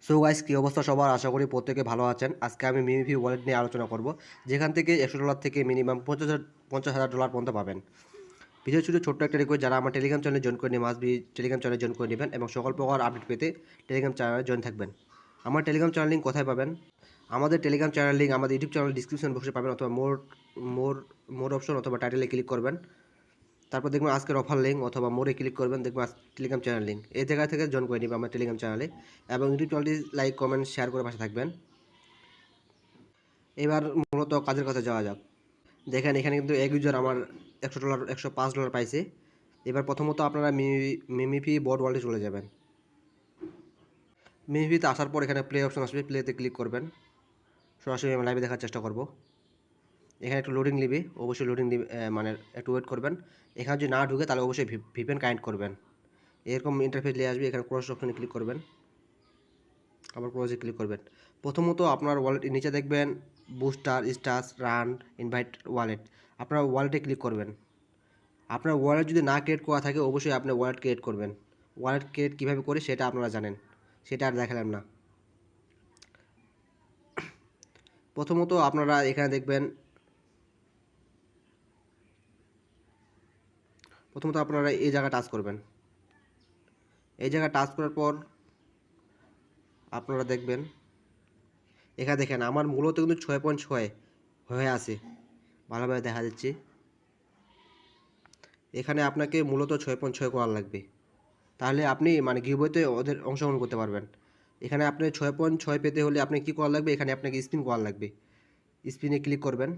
So guys, কী অবস্থা সবার? আশা করি প্রত্যেকে ভালো আছেন। আজকে আমি মিমিফি ওয়ালেট নিয়ে আলোচনা করব, যেখান থেকে $100 থেকে মিনিমাম 50,000 ডলার পর্যন্ত পাবেন। ভিডিও ছোটো ছোট্ট একটা রিকোয়েস্ট, যারা আমার টেলিগ্রাম চ্যানেলে জয়েন করে নিয়ে মাস্ট বি টেলিগ্রাম চ্যানেলে জয়েন করে নেবেন এবং সকল প্রকার আপডেট পেতে টেলিগ্রাম চ্যানেলে জয়েন থাকবেন। আমার টেলিগ্রাম চ্যানেল লিঙ্ক কোথায় পাবেন? আমাদের টেলিগ্রাম চ্যানেল লিঙ্ক আমাদের ইউটিউব চ্যানেল ডিসক্রিপশন বক্সে পাবেন, অথবা মোর মোর অপশন অথবা টাইটেলে ক্লিক করবেন। তারপর দেখবেন আজকের অফার লিঙ্ক, অথবা মোড়ে ক্লিক করবেন, দেখবেন টেলিগ্রাম চ্যানেল লিঙ্ক। এই জায়গা থেকে জয়েন করে নেবেন আমার টেলিগ্রাম চ্যানেলে এবং ইউটিউব চ্যানেলটি লাইক, কমেন্ট, শেয়ার করে পাশে থাকবেন। এবার মূলত কাজের কথা যাওয়া যাক। দেখেন, এখানে কিন্তু এক ইউজার আমার $100 $105 পাইছে। এবার প্রথমত আপনারা মিমিফি বট ওয়ালেটে চলে যাবেন। মিমিফিতে আসার পর এখানে প্লে অপশন আসবে, প্লেতে ক্লিক করবেন। সরাসরি আমি লাইভে দেখার চেষ্টা করব। এখানে একটু লোডিং নিবে, অবশ্যই লোডিং নিবে, মানে একটু ওয়েট করবেন। এখানে যদি না ঢুকে তাহলে অবশ্যই ভিপিএন কানেক্ট করবেন। এরকম ইন্টারফেস নিয়ে আসবে। এখানে ক্রস অপশনে ক্লিক করবেন, আবার ক্রসে ক্লিক করবেন। প্রথমত আপনার ওয়ালেট নিচে দেখবেন booster, stars, run, invite wallet. আপনার ওয়ালেটে ক্লিক করবেন। আপনার ওয়ালেট যদি না ক্রিয়েট করা থাকে অবশ্যই আপনি ওয়ালেট ক্রিয়েট করবেন। ওয়ালেট ক্রিয়েট কীভাবে করে সেটা আপনারা জানেন, সেটা আর দেখালাম না। প্রথমত আপনারা এখানে দেখবেন, প্রথমত আপনারা এই জায়গা টাচ করবেন। এই জায়গা টাচ করার পর আপনারা দেখবেন, এখানে দেখেন আমার মূলত কিন্তু 6.6 হয়ে আছে, ভালোভাবে দেখা যাচ্ছে। এখানে আপনাকে মূলত 6.6 করা লাগবে, তাহলে আপনি মানে গিভওয়েতে ওদের অংশগ্রহণ করতে পারবেন। এখানে আপনি 6.6 পেতে হলে আপনি কী করা লাগবে? এখানে আপনাকে স্পিন করা লাগবে। স্পিনে ক্লিক করবেন।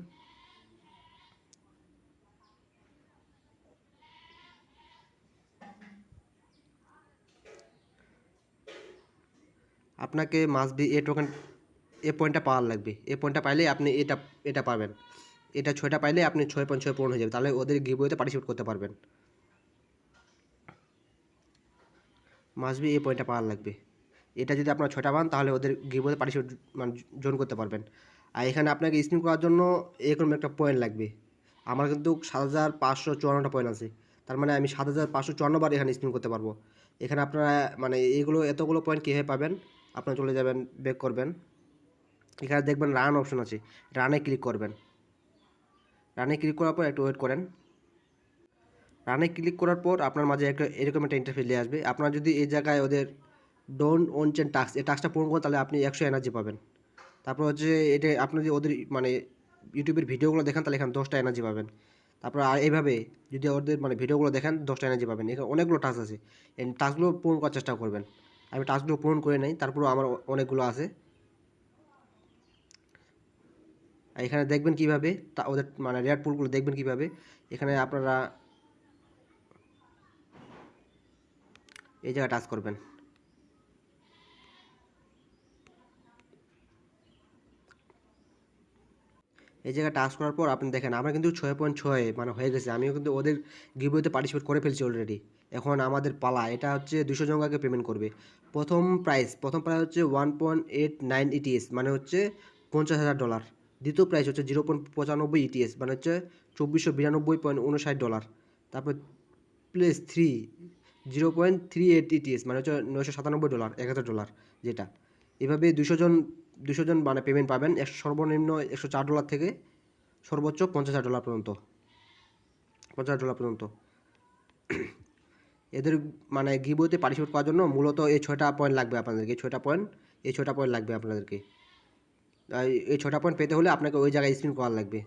আপনাকে মাস্ট বি এ পয়েন্টটা পাওয়ার লাগবে। এ পয়েন্টটা পাইলে আপনি এটা পাবেন। এটা 6টা পাইলে আপনি 6.6 পূরণ হয়ে যাবে, তাহলে ওদের গিভওয়েতে পার্টিসিপেট করতে পারবেন। মাস্ট বি এই পয়েন্টটা পাওয়ার লাগবে। এটা যদি আপনার 6টা পান তাহলে ওদের গিভওয়েতে পার্টিসিপেট মানে জয়েন করতে পারবেন। আর এখানে আপনাকে স্পিন করার জন্য এরকম একটা পয়েন্ট লাগবে। আমার কিন্তু 7,554টা পয়েন্ট আছে, তার মানে আমি 7,554 বার এখানে স্পিন করতে পারবো। এখানে আপনারা মানে এতগুলো পয়েন্ট কীভাবে পাবেন? আপনারা চলে যাবেন, ব্যাক করবেন। এখানে দেখবেন রান অপশন আছে, রানে ক্লিক করবেন। রানে ক্লিক করার পর একটু ওয়েট করেন। রানে ক্লিক করার পর আপনার মাঝে এরকম একটা ইন্টারফেস নিয়ে আসবে। আপনারা যদি এই জায়গায় ওদের ডোন্ট ওন চেন টাস্ক, এই টাস্কটা পূরণ করেন তাহলে আপনি 100 এনার্জি পাবেন। তারপর হচ্ছে এটা আপনি যদি ওদের মানে ইউটিউবের ভিডিওগুলো দেখেন তাহলে এখানে 10টা এনার্জি পাবেন। তারপর আর এইভাবে যদি ওদের মানে ভিডিওগুলো দেখেন 10টা এনার্জি পাবেন। এখানে অনেকগুলো টাস্ক আছে, এই টাস্কগুলো পূরণ করার চেষ্টা করবেন। আমি টাস্কগুলো পূরণ করে নেই, তারপরেও আমার অনেকগুলো আছে। এখানে দেখবেন কীভাবে ওদের মানে রেয়ার পুলগুলো দেখবেন কীভাবে। এখানে আপনারা এই জায়গায় টাচ করবেন। এই জায়গায় টাচ করার পর আপনি দেখেন আমার কিন্তু 6.6 মানে হয়ে গেছে। আমিও কিন্তু ওদের গিভওয়েতে পার্টিসিপেট করে ফেলছি অলরেডি। এখন আমাদের পালা, এটা হচ্ছে 200 জন আগে পেমেন্ট করবে। প্রথম প্রাইস হচ্ছে 1.89 ইটিএস, মানে হচ্ছে $50,000। দ্বিতীয় প্রাইস হচ্ছে 0.95 ইটিএস, মানে হচ্ছে $2,492.59। তারপর প্লেস 3 0.38 ইটিএস, মানে হচ্ছে $997, $1,000 যেটা। এভাবে 200 জন মানে পেমেন্ট পাবেন। সর্বনিম্ন $104 থেকে সর্বোচ্চ $50,000 পর্যন্ত, $50,000 পর্যন্ত। এদের মানে গিভওয়েতে পার্টিসিপেট করার জন্য মূলত এই 6টা পয়েন্ট লাগবে আপনাদেরকে। এই 6টা পয়েন্ট লাগবে আপনাদেরকে। এই 6টা পয়েন্ট পেতে হলে আপনাকে ওই জায়গায় স্পিন করা লাগবে।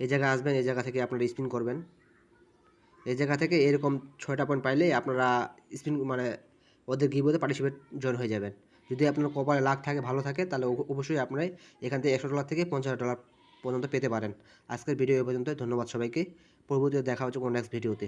এই জায়গায় আসবেন, এই জায়গা থেকে আপনারা স্পিন করবেন। এই জায়গা থেকে এরকম 6টা পয়েন্ট পাইলে আপনারা স্পিন মানে ওদের গিভওয়েতে পার্টিসিপেট জয়েন হয়ে যাবেন। যদি আপনার কপালে লাক থাকে, ভালো থাকে, তাহলে অবশ্যই আপনারা এখান থেকে $100 থেকে $50,000 পর্যন্ত পেতে পারেন। আজকের ভিডিও এ পর্যন্ত। ধন্যবাদ সবাইকে। পরবর্তীতে দেখা হচ্ছে কোনো নেক্সট ভিডিওতে।